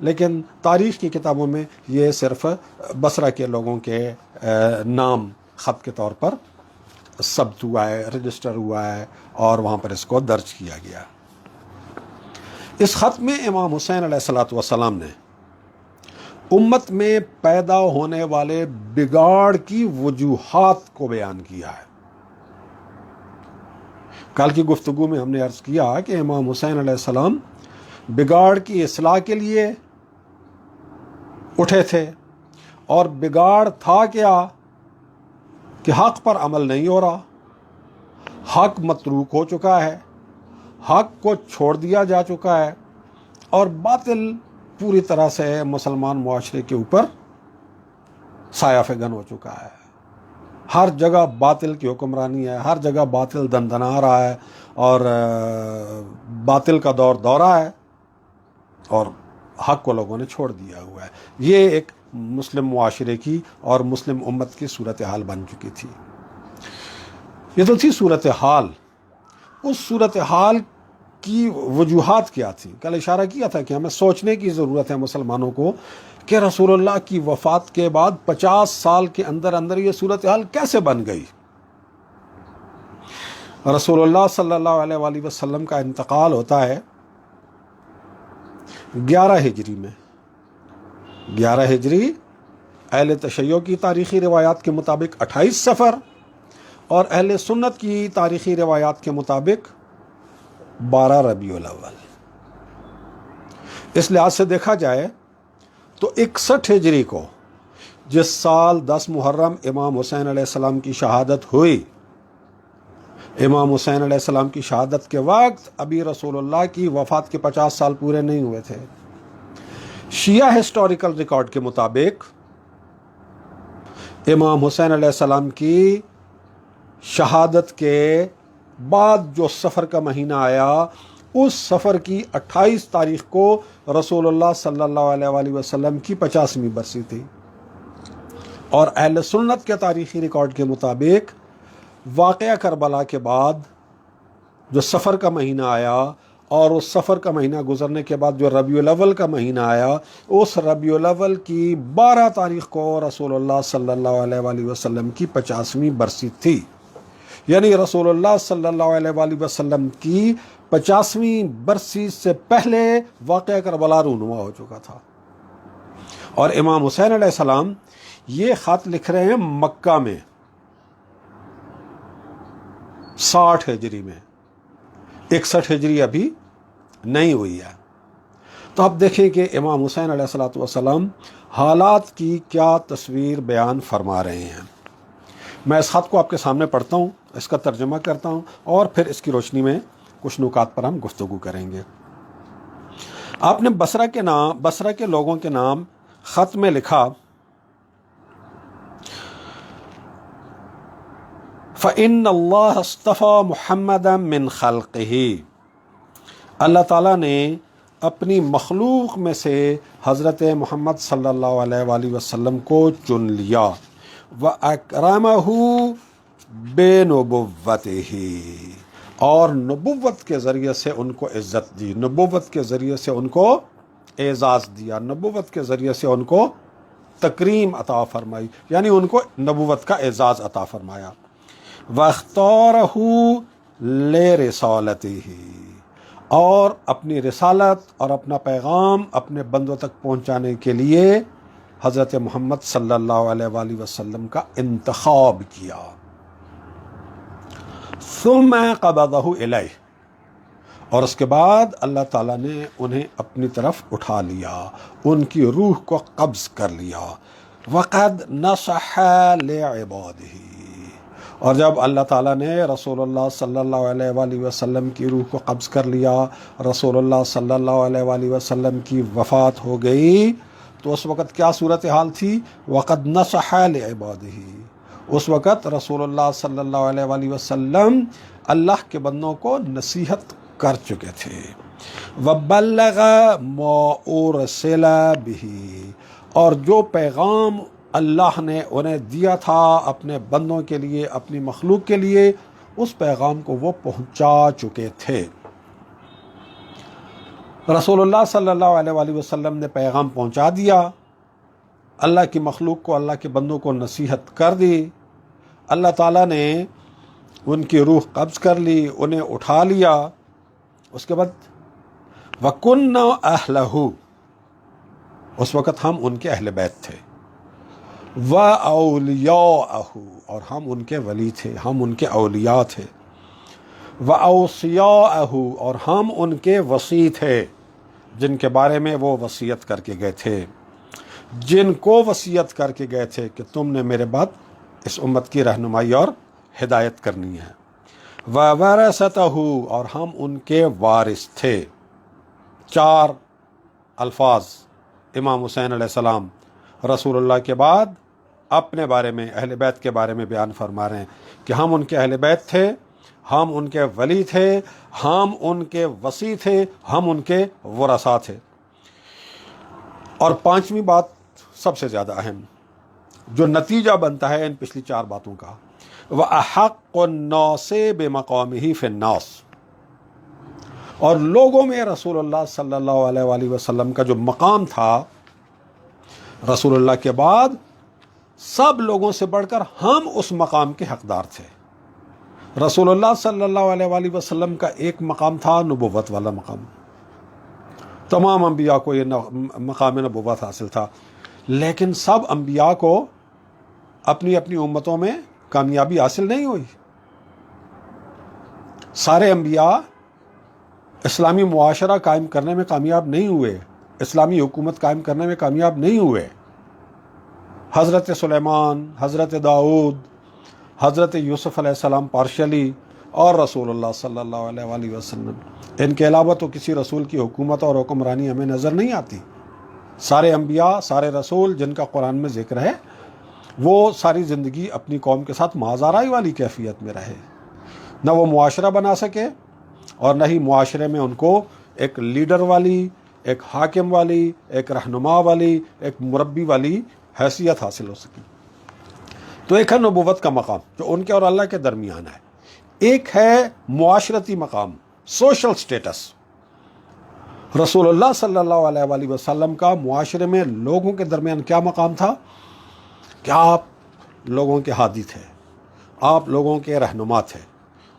لیکن تاریخ کی کتابوں میں یہ صرف بصرہ کے لوگوں کے نام خط کے طور پر ثبت ہوا ہے، رجسٹر ہوا ہے، اور وہاں پر اس کو درج کیا گیا۔ اس خط میں امام حسین علیہ السلام نے امت میں پیدا ہونے والے بگاڑ کی وجوہات کو بیان کیا ہے۔ کل کی گفتگو میں ہم نے عرض کیا کہ امام حسین علیہ السلام بگاڑ کی اصلاح کے لیے اٹھے تھے، اور بگاڑ تھا کیا کہ حق پر عمل نہیں ہو رہا، حق متروک ہو چکا ہے، حق کو چھوڑ دیا جا چکا ہے، اور باطل پوری طرح سے مسلمان معاشرے کے اوپر سایہ فگن ہو چکا ہے۔ ہر جگہ باطل کی حکمرانی ہے، ہر جگہ باطل دندنا رہا ہے، اور باطل کا دور دورہ ہے، اور حق کو لوگوں نے چھوڑ دیا ہوا ہے۔ یہ ایک مسلم معاشرے کی اور مسلم امت کی صورتحال بن چکی تھی۔ یہ تو تھی صورتحال۔ اس صورتحال کی وجوہات کیا تھی؟ کل اشارہ کیا تھا کہ ہمیں سوچنے کی ضرورت ہے مسلمانوں کو کہ رسول اللہ کی وفات کے بعد 50 سال کے اندر اندر یہ صورتحال کیسے بن گئی۔ رسول اللہ صلی اللہ علیہ وآلہ وسلم کا انتقال ہوتا ہے 11 ہجری میں۔ 11 ہجری اہل تشیع کی تاریخی روایات کے مطابق 28 صفر، اور اہل سنت کی تاریخی روایات کے مطابق 12 ربیع الاول۔ اس لحاظ سے دیکھا جائے تو 61 ہجری کو، جس سال 10 محرم امام حسین علیہ السلام کی شہادت ہوئی، امام حسین علیہ السلام کی شہادت کے وقت ابھی رسول اللہ کی وفات کے 50 سال پورے نہیں ہوئے تھے۔ شیعہ ہسٹوریکل ریکارڈ کے مطابق امام حسین علیہ السلام کی شہادت کے بعد جو سفر کا مہینہ آیا، اس سفر کی 28 تاریخ کو رسول اللہ صلی اللہ علیہ وآلہ وسلم کی 50ویں برسی تھی، اور اہل سنت کے تاریخی ریکارڈ کے مطابق واقعہ کربلا کے بعد جو سفر کا مہینہ آیا، اور اس سفر کا مہینہ گزرنے کے بعد جو ربیع الاول کا مہینہ آیا، اس ربیع الاول کی 12 تاریخ کو رسول اللہ صلی اللہ علیہ وآلہ وسلم کی 50ویں برسی تھی۔ یعنی رسول اللہ صلی اللہ علیہ وآلہ وسلم کی 50ویں برسی سے پہلے واقعہ کربلا رونما ہو چکا تھا۔ اور امام حسین علیہ السلام یہ خط لکھ رہے ہیں مکہ میں 60 ہجری میں، 61 ہجری ابھی نہیں ہوئی ہے۔ تو اب دیکھیں کہ امام حسین علیہ السلام حالات کی کیا تصویر بیان فرما رہے ہیں۔ میں اس خط کو آپ کے سامنے پڑھتا ہوں، اس کا ترجمہ کرتا ہوں، اور پھر اس کی روشنی میں کچھ نکات پر ہم گفتگو کریں گے۔ آپ نے بصرہ کے لوگوں کے نام خط میں لکھا، فَإِنَّ اللَّهَ اصْطَفَى مُحَمَّدًا مِّن خَلْقِهِ، اللہ تعالیٰ نے اپنی مخلوق میں سے حضرت محمد صلی اللہ علیہ وآلہ وسلم کو چن لیا، وَأَكْرَمَهُ بِنُبُوَّتِهِ، اور نبوت کے ذریعے سے ان کو عزت دی، نبوت کے ذریعے سے ان کو اعزاز دیا، نبوت کے ذریعے سے ان کو تکریم عطا فرمائی، یعنی ان کو نبوت کا اعزاز عطا فرمایا۔ وَاخْتَارَهُ لِرِسَالَتِهِ، اور اپنی رسالت اور اپنا پیغام اپنے بندوں تک پہنچانے کے لیے حضرت محمد صلی اللہ علیہ وآلہ وسلم کا انتخاب کیا۔ ثم قبضہ الیہ، اور اس کے بعد اللہ تعالیٰ نے انہیں اپنی طرف اٹھا لیا، ان کی روح کو قبض کر لیا۔ وقد نصح لعبادہ، اور جب اللہ تعالیٰ نے رسول اللہ صلی اللہ علیہ وآلہ وسلم کی روح کو قبض کر لیا، رسول اللہ صلی اللہ علیہ وآلہ وسلم کی وفات ہو گئی، تو اس وقت کیا صورتحال تھی؟ وقد نصح لعبادہ، اس وقت رسول اللہ صلی اللہ علیہ وآلہ وسلم اللہ کے بندوں کو نصیحت کر چکے تھے۔ وَبَلَّغَ مَا أُرْسِلَ بِهِ، اور جو پیغام اللہ نے انہیں دیا تھا اپنے بندوں کے لیے، اپنی مخلوق کے لیے، اس پیغام کو وہ پہنچا چکے تھے۔ رسول اللہ صلی اللہ علیہ وآلہ وسلم نے پیغام پہنچا دیا، اللہ کی مخلوق کو، اللہ کے بندوں کو نصیحت کر دی، اللہ تعالیٰ نے ان کی روح قبض کر لی، انہیں اٹھا لیا۔ اس کے بعد وَكُنَّا أَهْلَهُ، اس وقت ہم ان کے اہل بیت تھے، وَأَوْلِيَاءَهُ، اور ہم ان کے ولی تھے، ہم ان کے اولیاء تھے، وَأَوْصِيَاءَهُ، اور ہم ان کے وصی تھے، جن کے بارے میں وہ وصیت کر کے گئے تھے، جن کو وصیت کر کے گئے تھے کہ تم نے میرے بعد اس امت کی رہنمائی اور ہدایت کرنی ہے۔ وَوَرَثَتَهُ، اور ہم ان کے وارث تھے۔ 4 الفاظ امام حسین علیہ السلام رسول اللہ کے بعد اپنے بارے میں، اہل بیت کے بارے میں بیان فرما رہے ہیں کہ ہم ان کے اہل بیت تھے، ہم ان کے ولی تھے، ہم ان کے وصی تھے، ہم ان کے ورثاء تھے۔ اور 5ویں بات سب سے زیادہ اہم، جو نتیجہ بنتا ہے ان پچھلی 4 باتوں کا، وَأَحَقُّ النَّاسِ بِمَقَامِهِ فِي النَّاسِ، اور لوگوں میں رسول اللہ صلی اللہ علیہ وآلہ وسلم کا جو مقام تھا، رسول اللہ کے بعد سب لوگوں سے بڑھ کر ہم اس مقام کے حقدار تھے۔ رسول اللہ صلی اللہ علیہ وآلہ وسلم کا ایک مقام تھا، نبوت والا مقام، تمام انبیاء کو یہ مقام نبوت حاصل تھا، لیکن سب انبیاء کو اپنی اپنی امتوں میں کامیابی حاصل نہیں ہوئی۔ سارے انبیاء اسلامی معاشرہ قائم کرنے میں کامیاب نہیں ہوئے، اسلامی حکومت قائم کرنے میں کامیاب نہیں ہوئے۔ حضرت سلیمان، حضرت داؤد، حضرت یوسف علیہ السلام پارشلی، اور رسول اللہ صلی اللہ علیہ وآلہ وسلم، ان کے علاوہ تو کسی رسول کی حکومت اور حکمرانی ہمیں نظر نہیں آتی۔ سارے انبیاء، سارے رسول جن کا قرآن میں ذکر ہے، وہ ساری زندگی اپنی قوم کے ساتھ مازارائی والی کیفیت میں رہے، نہ وہ معاشرہ بنا سکے اور نہ ہی معاشرے میں ان کو ایک لیڈر والی، ایک حاکم والی، ایک رہنما والی، ایک مربی والی حیثیت حاصل ہو سکی۔ تو ایک ہے نبوت کا مقام جو ان کے اور اللہ کے درمیان ہے، ایک ہے معاشرتی مقام، سوشل سٹیٹس۔ رسول اللہ صلی اللہ علیہ وآلہ وسلم کا معاشرے میں لوگوں کے درمیان کیا مقام تھا کہ آپ لوگوں کے ہادی تھے، آپ لوگوں کے رہنما تھے،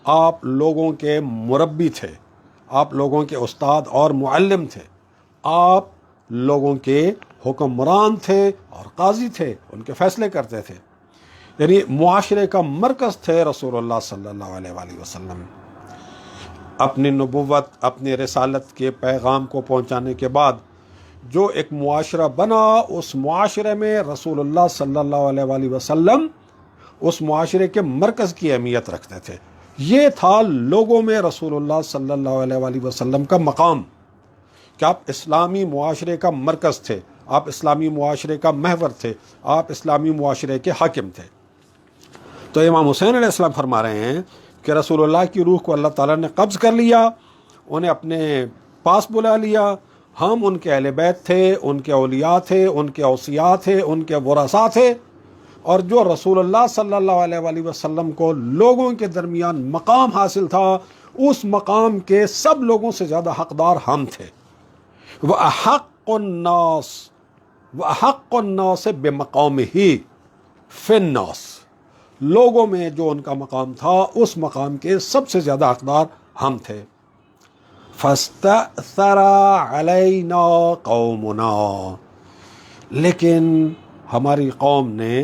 آپ لوگوں کے مربی تھے، آپ لوگوں کے استاد اور معلم تھے، آپ لوگوں کے حکمران تھے اور قاضی تھے، ان کے فیصلے کرتے تھے، یعنی معاشرے کا مرکز تھے رسول اللہ صلی اللہ علیہ وآلہ وسلم۔ اپنی نبوت، اپنی رسالت کے پیغام کو پہنچانے کے بعد جو ایک معاشرہ بنا، اس معاشرے میں رسول اللہ صلی اللہ علیہ وآلہ وسلم اس معاشرے کے مرکز کی اہمیت رکھتے تھے۔ یہ تھا لوگوں میں رسول اللہ صلی اللہ علیہ وآلہ وسلم کا مقام کہ آپ اسلامی معاشرے کا مرکز تھے، آپ اسلامی معاشرے کا محور تھے، آپ اسلامی معاشرے کے حاکم تھے۔ تو امام حسین علیہ السلام فرما رہے ہیں کہ رسول اللہ کی روح کو اللہ تعالیٰ نے قبض کر لیا، انہیں اپنے پاس بلا لیا، ہم ان کے اہل بیت تھے، ان کے اولیاء تھے، ان کے اوصیاء تھے، ان کے ورثاء تھے، اور جو رسول اللہ صلی اللہ علیہ وآلہ وسلم کو لوگوں کے درمیان مقام حاصل تھا، اس مقام کے سب لوگوں سے زیادہ حقدار ہم تھے۔ وَأَحَقُّ النَّاسِ بِمَقَامِهِ فِي النَّاسِ، لوگوں میں جو ان کا مقام تھا، اس مقام کے سب سے زیادہ حقدار ہم تھے۔ فَاسْتَأْثَرَ عَلَيْنَا قَوْمُنَا، لیکن ہماری قوم نے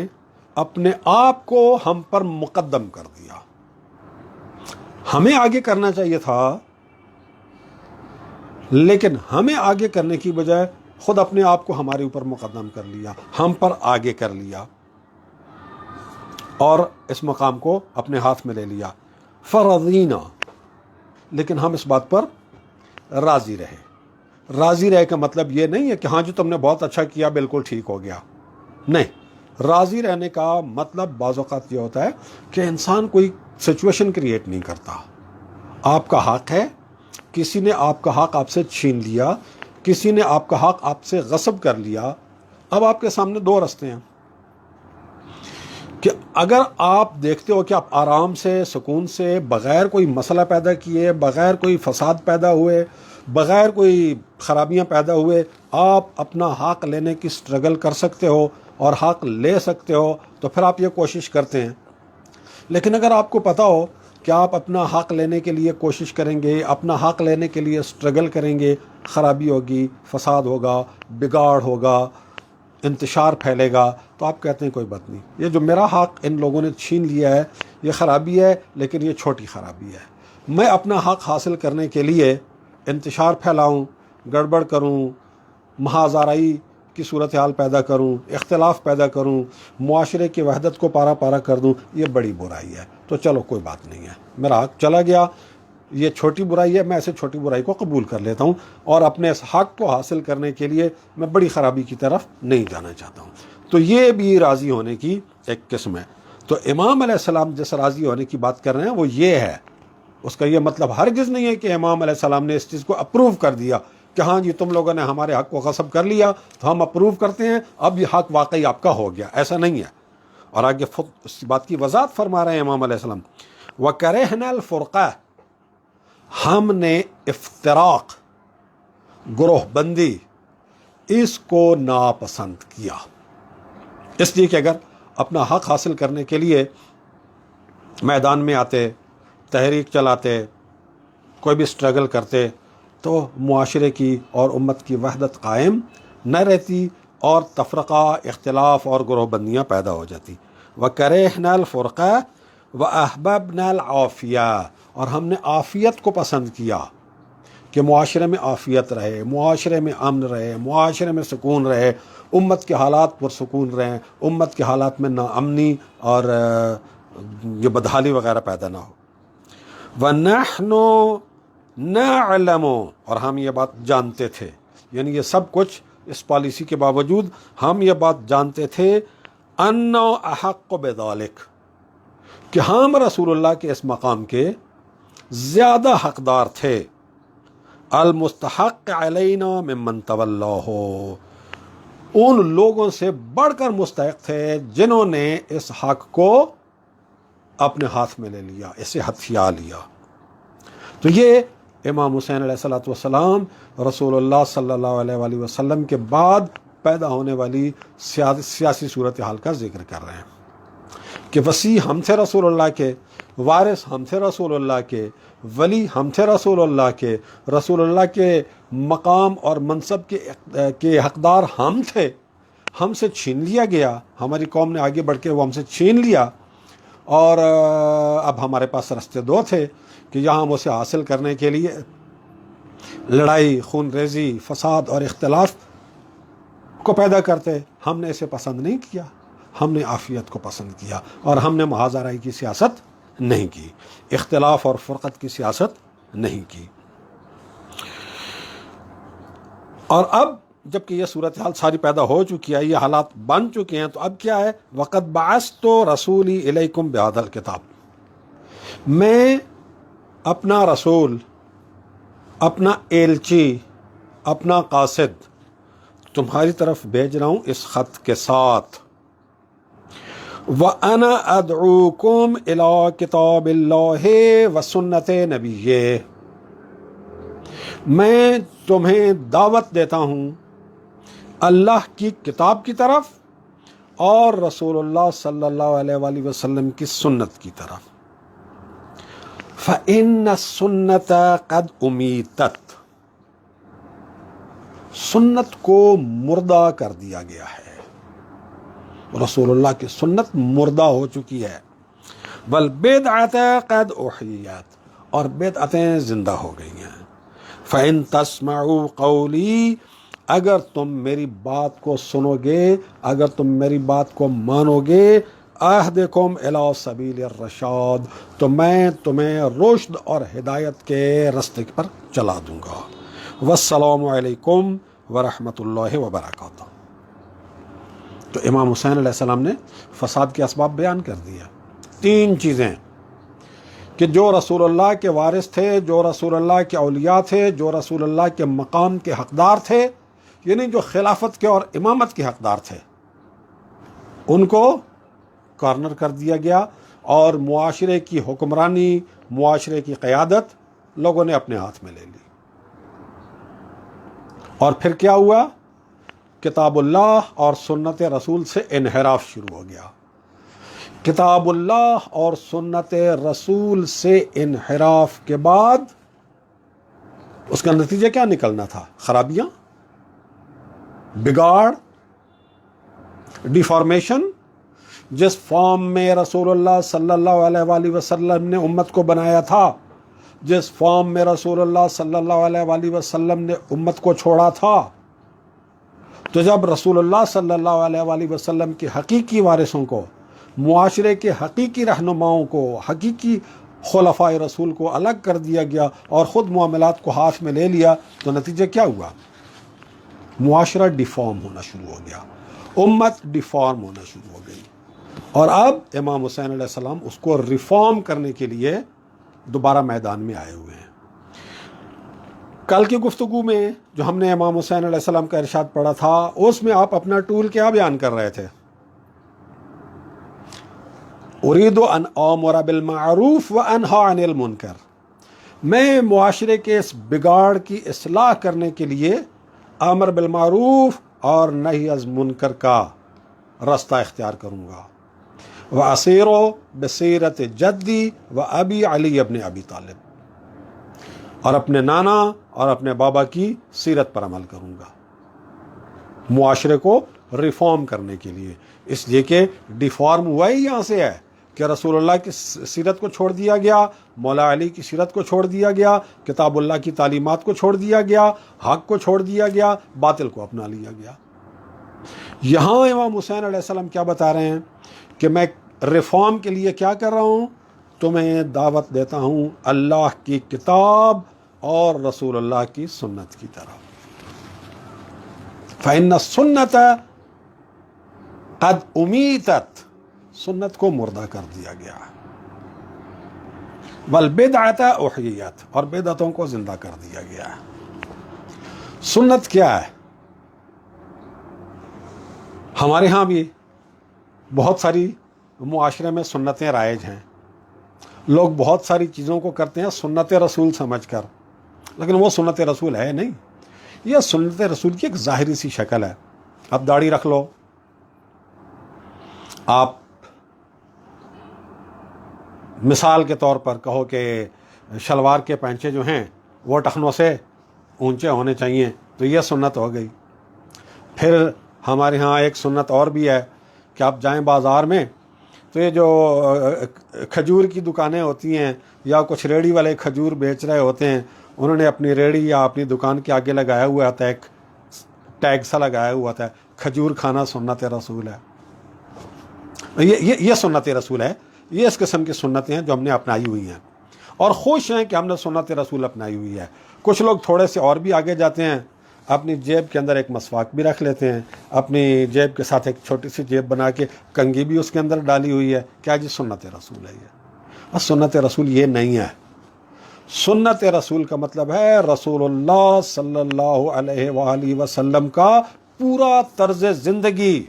اپنے آپ کو ہم پر مقدم کر دیا۔ ہمیں آگے کرنا چاہیے تھا، لیکن ہمیں آگے کرنے کی بجائے خود اپنے آپ کو ہمارے اوپر مقدم کر لیا، ہم پر آگے کر لیا اور اس مقام کو اپنے ہاتھ میں لے لیا۔ فرضینا، لیکن ہم اس بات پر راضی رہے۔ راضی رہے کا مطلب یہ نہیں ہے کہ ہاں جو تم نے بہت اچھا کیا، بالکل ٹھیک ہو گیا، نہیں۔ راضی رہنے کا مطلب بعض اوقات یہ ہوتا ہے کہ انسان کوئی سچویشن کریٹ نہیں کرتا۔ آپ کا حق ہے، کسی نے آپ کا حق آپ سے چھین لیا، کسی نے آپ کا حق آپ سے غصب کر لیا، اب آپ کے سامنے 2 راستے ہیں کہ اگر آپ دیکھتے ہو کہ آپ آرام سے، سکون سے، بغیر کوئی مسئلہ پیدا کیے، بغیر کوئی فساد پیدا ہوئے، بغیر کوئی خرابیاں پیدا ہوئے آپ اپنا حق لینے کی سٹرگل کر سکتے ہو اور حق لے سکتے ہو تو پھر آپ یہ کوشش کرتے ہیں. لیکن اگر آپ کو پتہ ہو کہ آپ اپنا حق لینے کے لیے کوشش کریں گے، اپنا حق لینے کے لیے سٹرگل کریں گے، خرابی ہوگی، فساد ہوگا، بگاڑ ہوگا، انتشار پھیلے گا، تو آپ کہتے ہیں کوئی بات نہیں، یہ جو میرا حق ان لوگوں نے چھین لیا ہے یہ خرابی ہے، لیکن یہ چھوٹی خرابی ہے. میں اپنا حق حاصل کرنے کے لیے انتشار پھیلاؤں، گڑبڑ کروں، محاذ آرائی کی صورتحال پیدا کروں، اختلاف پیدا کروں، معاشرے کی وحدت کو پارا پارا کر دوں، یہ بڑی برائی ہے. تو چلو کوئی بات نہیں ہے، میرا حق چلا گیا، یہ چھوٹی برائی ہے، میں ایسے چھوٹی برائی کو قبول کر لیتا ہوں اور اپنے اس حق کو حاصل کرنے کے لیے میں بڑی خرابی کی طرف نہیں جانا چاہتا ہوں. تو یہ بھی راضی ہونے کی ایک قسم ہے. تو امام علیہ السلام جس راضی ہونے کی بات کر رہے ہیں وہ یہ ہے. اس کا یہ مطلب ہرگز نہیں ہے کہ امام علیہ السلام نے اس چیز کو اپروو کر دیا کہ ہاں جی تم لوگوں نے ہمارے حق کو غصب کر لیا تو ہم اپروو کرتے ہیں، اب یہ حق واقعی آپ کا ہو گیا. ایسا نہیں ہے. اور آگے اس بات کی وضاحت فرما رہے ہیں امام علیہ السلام، وَكَرِهْنَا الْفُرْقَةَ، ہم نے افتراق، گروہ بندی، اس کو ناپسند کیا. اس لیے کہ اگر اپنا حق حاصل کرنے کے لیے میدان میں آتے، تحریک چلاتے، کوئی بھی سٹرگل کرتے تو معاشرے کی اور امت کی وحدت قائم نہ رہتی اور تفرقہ، اختلاف اور گروہ بندیاں پیدا ہو جاتی. وَكَرِهْنَا الْفُرْقَةَ وَأَحْبَبْنَا الْعَافِيَةَ، اور ہم نے عافیت کو پسند کیا کہ معاشرے میں عافیت رہے، معاشرے میں امن رہے، معاشرے میں سکون رہے، امت کے حالات پرسکون رہیں، امت کے حالات میں ناامنی اور یہ بدحالی وغیرہ پیدا نہ ہو. وَنَحْنُ نَعْلَمُ، اور ہم یہ بات جانتے تھے، یعنی یہ سب کچھ اس پالیسی کے باوجود ہم یہ بات جانتے تھے، أَنَّ أَحَقُّ بِذَلِكَ، کہ ہم رسول اللہ کے اس مقام کے زیادہ حقدار تھے، المستحق علینا ممن تولاہ، ان لوگوں سے بڑھ کر مستحق تھے جنہوں نے اس حق کو اپنے ہاتھ میں لے لیا، اسے ہتھیا لیا. تو یہ امام حسین علیہ الصلوۃ والسلام رسول اللہ صلی اللہ علیہ وآلہ وسلم کے بعد پیدا ہونے والی سیاسی صورتحال کا ذکر کر رہے ہیں کہ وسیع ہم تھے رسول اللہ کے، وارث ہم تھے رسول اللہ کے، ولی ہم تھے رسول اللہ کے، رسول اللہ کے مقام اور منصب کے حقدار ہم تھے، ہم سے چھین لیا گیا، ہماری قوم نے آگے بڑھ کے وہ ہم سے چھین لیا، اور اب ہمارے پاس رستے دو تھے کہ یہاں ہم اسے حاصل کرنے کے لیے لڑائی، خون ریزی، فساد اور اختلاف کو پیدا کرتے. ہم نے اسے پسند نہیں کیا، ہم نے عافیت کو پسند کیا، اور ہم نے محاذ آرائی کی سیاست نہیں کی، اختلاف اور فرقت کی سیاست نہیں کی. اور اب جب کہ یہ صورتحال ساری پیدا ہو چکی ہے، یہ حالات بن چکے ہیں، تو اب کیا ہے؟ وَقَدْ بَعَثْتُ رَسُولِي إِلَيْكُمْ بِهَذَا الْكِتَابِ، میں اپنا رسول، اپنا ایلچی، اپنا قاصد تمہاری طرف بھیج رہا ہوں اس خط کے ساتھ. وَأَنَا أَدْعُوكُمْ إِلَىٰ كِتَابِ اللَّهِ وَسُنَّةِ نَبِيِّهِ، میں تمہیں دعوت دیتا ہوں اللہ کی کتاب کی طرف اور رسول اللہ صلی اللہ علیہ وآلہ وسلم کی سنت کی طرف. فَإِنَّ السُّنَّةَ قَدْ أُمِيتَتْ، سنت کو مردہ کر دیا گیا ہے، رسول اللہ کی سنت مردہ ہو چکی ہے. وَالْبِدْعَةَ قَدْ أُحْيِّیَتْ، اور بدعتیں زندہ ہو گئی ہیں. فَإِن تَسْمَعُوا قَوْلِي، اگر تم میری بات کو سنو گے، اگر تم میری بات کو مانو گے، اہدکم الی سبیل الرشاد، تو میں تمہیں رشد اور ہدایت کے راستے پر چلا دوں گا. والسلام علیکم ورحمۃ اللہ وبرکاتہ. تو امام حسین علیہ السلام نے فساد کے اسباب بیان کر دیا. 3 چیزیں کہ جو رسول اللہ کے وارث تھے، جو رسول اللہ کے اولیاء تھے، جو رسول اللہ کے مقام کے حقدار تھے، یعنی جو خلافت کے اور امامت کے حقدار تھے، ان کو کارنر کر دیا گیا اور معاشرے کی حکمرانی، معاشرے کی قیادت لوگوں نے اپنے ہاتھ میں لے لی. اور پھر کیا ہوا؟ کتاب اللہ اور سنت رسول سے انحراف شروع ہو گیا. کتاب اللہ اور سنت رسول سے انحراف کے بعد اس کا نتیجہ کیا نکلنا تھا؟ خرابیاں، بگاڑ، ڈیفارمیشن. جس فارم میں رسول اللہ صلی اللہ علیہ وآلہ وسلم نے امت کو بنایا تھا، جس فارم میں رسول اللہ صلی اللہ علیہ وآلہ وسلم نے امت کو چھوڑا تھا، تو جب رسول اللہ صلی اللہ علیہ وآلہ وسلم کے حقیقی وارثوں کو، معاشرے کے حقیقی رہنماؤں کو، حقیقی خلفائے رسول کو الگ کر دیا گیا اور خود معاملات کو ہاتھ میں لے لیا، تو نتیجہ کیا ہوا؟ معاشرہ ڈیفارم ہونا شروع ہو گیا، امت ڈیفارم ہونا شروع ہو گئی. اور اب امام حسین علیہ السلام اس کو ریفارم کرنے کے لیے دوبارہ میدان میں آئے ہوئے ہیں. کل کی گفتگو میں جو ہم نے امام حسین علیہ السلام کا ارشاد پڑھا تھا، اس میں آپ اپنا ٹول کیا بیان کر رہے تھے؟ اريد ان امر بالمعروف وانهى عن المنکر. میں معاشرے کے اس بگاڑ کی اصلاح کرنے کے لیے امر بالمعروف اور نہی از منکر کا راستہ اختیار کروں گا. واسیر بسیرت جدی و ابی علی ابن ابی طالب. اور اپنے نانا اور اپنے بابا کی سیرت پر عمل کروں گا معاشرے کو ریفارم کرنے کے لیے. اس لیے کہ ڈیفارم ہوا ہی یہاں سے ہے کہ رسول اللہ کی سیرت کو چھوڑ دیا گیا، مولا علی کی سیرت کو چھوڑ دیا گیا، کتاب اللہ کی تعلیمات کو چھوڑ دیا گیا، حق کو چھوڑ دیا گیا، باطل کو اپنا لیا گیا. یہاں امام حسین علیہ السلام کیا بتا رہے ہیں کہ میں ریفارم کے لیے کیا کر رہا ہوں؟ تمہیں دعوت دیتا ہوں اللہ کی کتاب اور رسول اللہ کی سنت کی طرف. فإن السنة قد امیتت. سنت کو مردہ کر دیا گیا. والبدعۃ احییت. اور بدعتوں کو زندہ کر دیا گیا. سنت کیا ہے؟ ہمارے ہاں بھی بہت ساری معاشرے میں سنتیں رائج ہیں. لوگ بہت ساری چیزوں کو کرتے ہیں سنت رسول سمجھ کر، لیکن وہ سنت رسول ہے نہیں. یہ سنت رسول کی ایک ظاہری سی شکل ہے. اب داڑھی رکھ لو، آپ مثال کے طور پر کہو کہ شلوار کے پینچے جو ہیں وہ ٹخنوں سے اونچے ہونے چاہیے، تو یہ سنت ہو گئی. پھر ہمارے ہاں ایک سنت اور بھی ہے کہ آپ جائیں بازار میں تو یہ جو کھجور کی دکانیں ہوتی ہیں یا کچھ ریڑھی والے کھجور بیچ رہے ہوتے ہیں، انہوں نے اپنی ریڑھی یا اپنی دکان کے آگے لگایا ہوا تھا، ایک ٹیگ سا لگایا ہوا تھا، کھجور کھانا سنت رسول ہے. یہ سنت رسول ہے. یہ اس قسم کی سنتیں ہیں جو ہم نے اپنائی ہوئی ہیں اور خوش ہیں کہ ہم نے سنت رسول اپنائی ہوئی ہے. کچھ لوگ تھوڑے سے اور بھی آگے جاتے ہیں، اپنی جیب کے اندر ایک مسواک بھی رکھ لیتے ہیں، اپنی جیب کے ساتھ ایک چھوٹی سی جیب بنا کے کنگھی بھی اس کے اندر ڈالی ہوئی ہے. کیا جی؟ سنت رسول ہے. یہ سنت رسول یہ نہیں ہے. سنت رسول کا مطلب ہے رسول اللہ صلی اللہ علیہ وآلہ وسلم کا پورا طرز زندگی،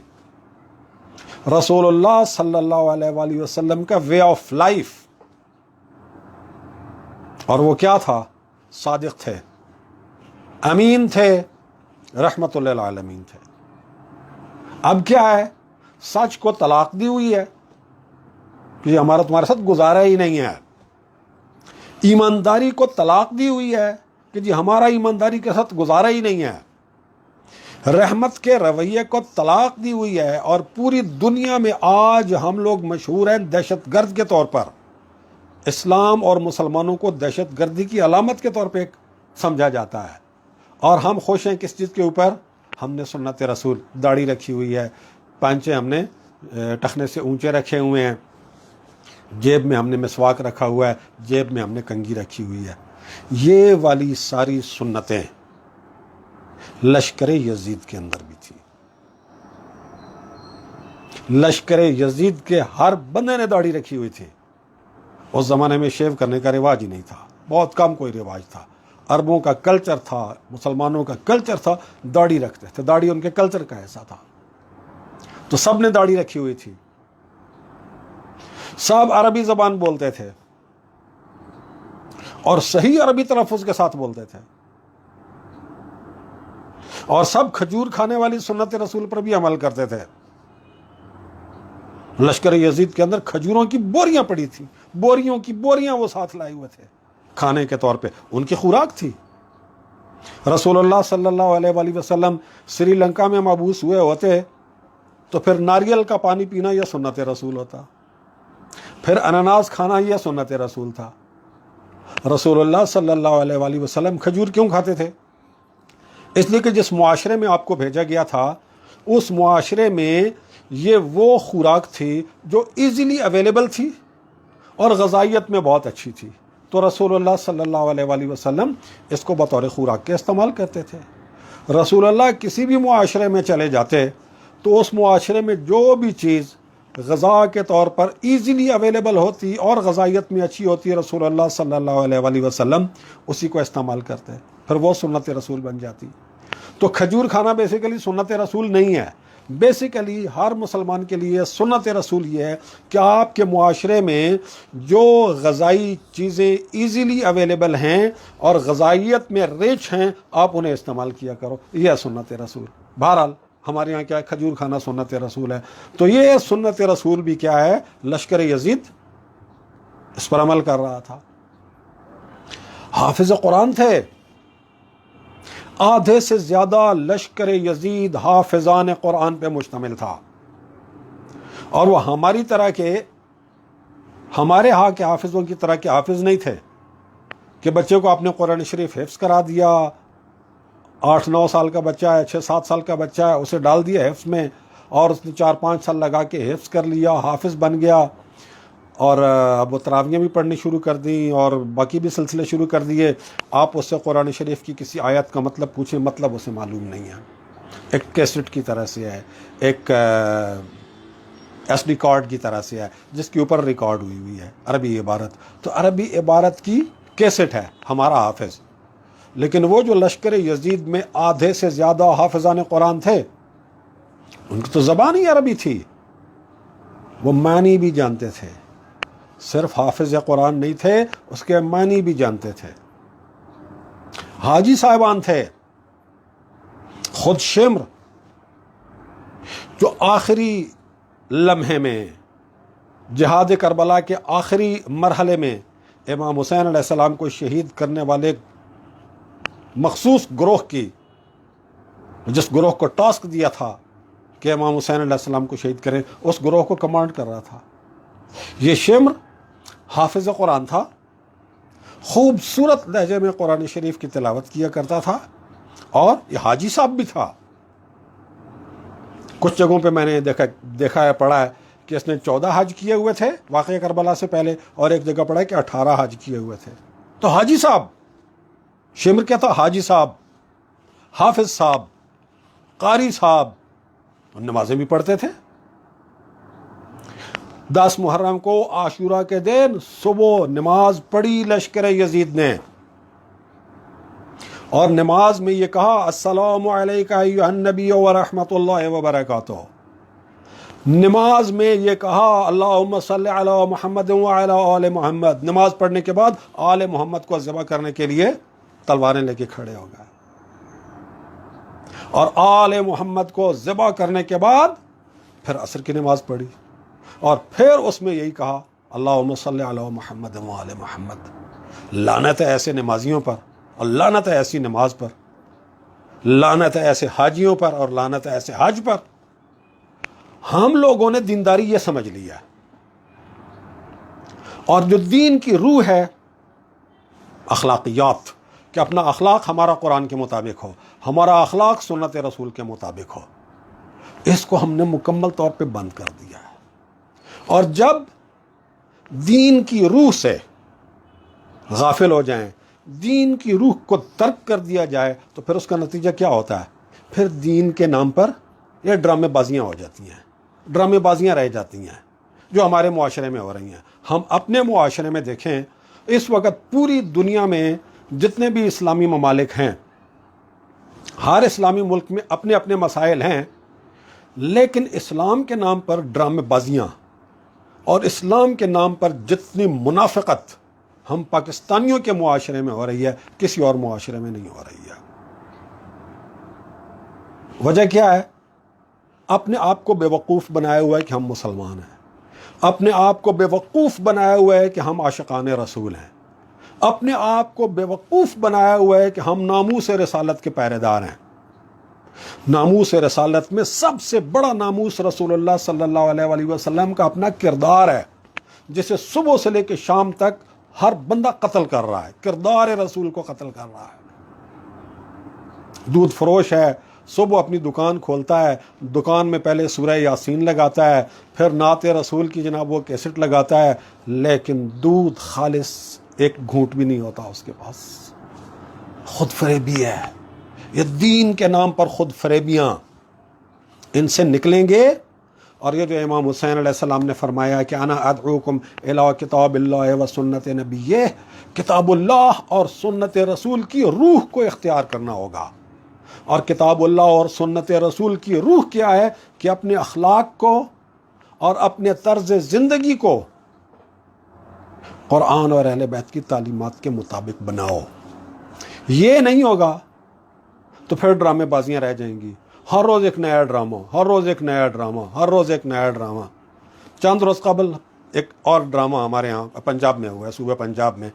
رسول اللہ صلی اللہ علیہ وآلہ وسلم کا وے آف لائف. اور وہ کیا تھا؟ صادق تھے، امین تھے، رحمت للعالمین تھے. اب کیا ہے؟ سچ کو طلاق دی ہوئی ہے کہ ہمارا تمہارے ساتھ گزارا ہی نہیں ہے. ایمانداری کو طلاق دی ہوئی ہے کہ جی ہمارا ایمانداری کے ساتھ گزارا ہی نہیں ہے. رحمت کے رویے کو طلاق دی ہوئی ہے. اور پوری دنیا میں آج ہم لوگ مشہور ہیں دہشت گرد کے طور پر. اسلام اور مسلمانوں کو دہشت گردی کی علامت کے طور پہ سمجھا جاتا ہے. اور ہم خوش ہیں کس چیز کے اوپر؟ ہم نے سنت رسول، داڑھی رکھی ہوئی ہے، پانچے ہم نے ٹخنے سے اونچے رکھے ہوئے ہیں، جیب میں ہم نے مسواک رکھا ہوا ہے، جیب میں ہم نے کنگھی رکھی ہوئی ہے. یہ والی ساری سنتیں لشکر یزید کے اندر بھی تھی. لشکر یزید کے ہر بندے نے داڑھی رکھی ہوئی تھی. اس زمانے میں شیو کرنے کا رواج ہی نہیں تھا، بہت کم کوئی رواج تھا. عربوں کا کلچر تھا، مسلمانوں کا کلچر تھا، داڑھی رکھتے تھے. داڑھی ان کے کلچر کا ایسا تھا، تو سب نے داڑھی رکھی ہوئی تھی. سب عربی زبان بولتے تھے اور صحیح عربی تلفظ کے ساتھ بولتے تھے. اور سب کھجور کھانے والی سنت رسول پر بھی عمل کرتے تھے. لشکر یزید کے اندر کھجوروں کی بوریاں پڑی تھیں، بوریوں کی بوریاں وہ ساتھ لائے ہوئے تھے کھانے کے طور پہ، ان کی خوراک تھی. رسول اللہ صلی اللہ علیہ وآلہ وسلم سری لنکا میں مبعوث ہوئے ہوتے تو پھر ناریل کا پانی پینا یہ سنت رسول ہوتا، پھر اناناس کھانا یہ سنت رسول تھا. رسول اللہ صلی اللہ علیہ وآلہ وسلم کھجور کیوں کھاتے تھے؟ اس لیے کہ جس معاشرے میں آپ کو بھیجا گیا تھا اس معاشرے میں یہ وہ خوراک تھی جو ایزیلی اویلیبل تھی اور غذائیت میں بہت اچھی تھی. تو رسول اللہ صلی اللہ علیہ وآلہ وسلم اس کو بطور خوراک کے استعمال کرتے تھے. رسول اللہ کسی بھی معاشرے میں چلے جاتے تو اس معاشرے میں جو بھی چیز غذا کے طور پر ایزیلی اویلیبل ہوتی اور غذائیت میں اچھی ہوتی، رسول اللہ صلی اللہ علیہ وآلہ وسلم اسی کو استعمال کرتے، پھر وہ سنت رسول بن جاتی. تو کھجور کھانا بیسیکلی سنت رسول نہیں ہے. بیسیکلی ہر مسلمان کے لیے سنت رسول یہ ہے کہ آپ کے معاشرے میں جو غذائی چیزیں ایزیلی اویلیبل ہیں اور غذائیت میں ریچ ہیں آپ انہیں استعمال کیا کرو، یہ ہے سنت رسول. بہرحال ہمارے یہاں کیا ہے، کھجور کھانا سنت رسول ہے. تو یہ سنت رسول بھی کیا ہے، لشکر یزید اس پر عمل کر رہا تھا. حافظ قرآن تھے، آدھے سے زیادہ لشکر یزید حافظان قرآن پہ مشتمل تھا. اور وہ ہماری طرح کے، ہمارے ہاں کے حافظوں کی طرح کے حافظ نہیں تھے کہ بچے کو آپ نے قرآن شریف حفظ کرا دیا. 8-9 سال کا بچہ ہے، 6-7 سال کا بچہ ہے، اسے ڈال دیا حفظ میں اور اس نے 4-5 سال لگا کے حفظ کر لیا، حافظ بن گیا. اور اب وہ تراویحیں بھی پڑھنی شروع کر دیں اور باقی بھی سلسلے شروع کر دیے. آپ اس سے قرآن شریف کی کسی آیت کا مطلب پوچھیں، مطلب اسے معلوم نہیں ہے. ایک کیسٹ کی طرح سے ہے، ایک ایس ڈی کارڈ کی طرح سے ہے جس کے اوپر ریکارڈ ہوئی ہے عربی عبارت. تو عربی عبارت کی کیسٹ ہے ہمارا حافظ. لیکن وہ جو لشکر یزید میں آدھے سے زیادہ حافظان قرآن تھے ان کی تو زبان ہی عربی تھی، وہ معنی بھی جانتے تھے. صرف حافظ قرآن نہیں تھے، اس کے معنی بھی جانتے تھے. حاجی صاحبان تھے، خود شمر جو آخری لمحے میں جہاد کربلا کے آخری مرحلے میں امام حسین علیہ السلام کو شہید کرنے والے مخصوص گروہ کی، جس گروہ کو ٹاسک دیا تھا کہ امام حسین علیہ السلام کو شہید کریں، اس گروہ کو کمانڈ کر رہا تھا. یہ شمر حافظ قرآن تھا، خوبصورت لہجے میں قرآن شریف کی تلاوت کیا کرتا تھا، اور یہ حاجی صاحب بھی تھا. کچھ جگہوں پہ میں نے دیکھا ہے، پڑھا ہے کہ اس نے 14 حج کیے ہوئے تھے واقعہ کربلا سے پہلے، اور ایک جگہ پڑھا ہے کہ 18 حج کیے ہوئے تھے. تو حاجی صاحب، شمر کیا تھا، حاجی صاحب، حافظ صاحب، قاری صاحب، نمازیں بھی پڑھتے تھے. 10 محرم کو عاشورہ کے دن صبح نماز پڑھی لشکر یزید نے، اور نماز میں یہ کہا السلام علیکہ ایھا النبی ورحمۃ اللہ وبرکاتہ. نماز میں یہ کہا اللہم صلی علی محمد وعلی آل محمد. نماز پڑھنے کے بعد آل محمد کو ذبح کرنے کے لیے تلواریں لے کے کھڑے ہو گئے، اور آل محمد کو ذبح کرنے کے بعد پھر عصر کی نماز پڑھی، اور پھر اس میں یہی کہا اللہم صلی علی محمد وآل محمد. لعنت ہے ایسے نمازیوں پر، اور لعنت ہے ایسی نماز پر، لعنت ہے ایسے حاجیوں پر، اور لعنت ہے ایسے حج پر. ہم لوگوں نے دینداری یہ سمجھ لیا، اور جو دین کی روح ہے اخلاقیات، کہ اپنا اخلاق ہمارا قرآن کے مطابق ہو، ہمارا اخلاق سنت رسول کے مطابق ہو، اس کو ہم نے مکمل طور پہ بند کر دیا ہے. اور جب دین کی روح سے غافل ہو جائیں، دین کی روح کو ترک کر دیا جائے، تو پھر اس کا نتیجہ کیا ہوتا ہے؟ پھر دین کے نام پر یہ ڈرامے بازیاں ہو جاتی ہیں، ڈرامے بازیاں رہ جاتی ہیں جو ہمارے معاشرے میں ہو رہی ہیں. ہم اپنے معاشرے میں دیکھیں، اس وقت پوری دنیا میں جتنے بھی اسلامی ممالک ہیں، ہر اسلامی ملک میں اپنے اپنے مسائل ہیں، لیکن اسلام کے نام پر ڈرامے بازیاں اور اسلام کے نام پر جتنی منافقت ہم پاکستانیوں کے معاشرے میں ہو رہی ہے، کسی اور معاشرے میں نہیں ہو رہی ہے. وجہ کیا ہے؟ اپنے آپ کو بے وقوف بنایا ہوا ہے کہ ہم مسلمان ہیں، اپنے آپ کو بے وقوف بنایا ہوا ہے کہ ہم عاشقان رسول ہیں، اپنے آپ کو بے وقوف بنایا ہوا ہے کہ ہم ناموس رسالت کے پہرے دار ہیں۔ ناموس رسالت میں سب سے بڑا ناموس رسول اللہ صلی اللہ علیہ وآلہ وسلم کا اپنا کردار ہے، جسے صبح سے لے کے شام تک ہر بندہ قتل کر رہا ہے، کردار رسول کو قتل کر رہا ہے۔ دودھ فروش ہے، صبح اپنی دکان کھولتا ہے، دکان میں پہلے سورہ یاسین لگاتا ہے، پھر نعت رسول کی جناب وہ کیسٹ لگاتا ہے، لیکن دودھ خالص ایک گھونٹ بھی نہیں ہوتا اس کے پاس۔ خود فریبی ہے یہ، دین کے نام پر خود فریبیاں ان سے نکلیں گے۔ اور یہ جو امام حسین علیہ السلام نے فرمایا کہ انا ادعوکم الی کتاب اللہ و سنت نبیہ، کتاب اللہ اور سنت رسول کی روح کو اختیار کرنا ہوگا۔ اور کتاب اللہ اور سنت رسول کی روح کیا ہے؟ کہ اپنے اخلاق کو اور اپنے طرز زندگی کو قرآن اور اہل بیت کی تعلیمات کے مطابق بناؤ۔ یہ نہیں ہوگا تو پھر ڈرامے بازیاں رہ جائیں گی، ہر روز ایک نیا ڈرامہ، ہر روز ایک نیا ڈرامہ، ہر روز ایک نیا ڈرامہ۔ چند روز قبل ایک اور ڈرامہ ہمارے ہاں پنجاب میں ہوا ہے، صوبہ پنجاب میں،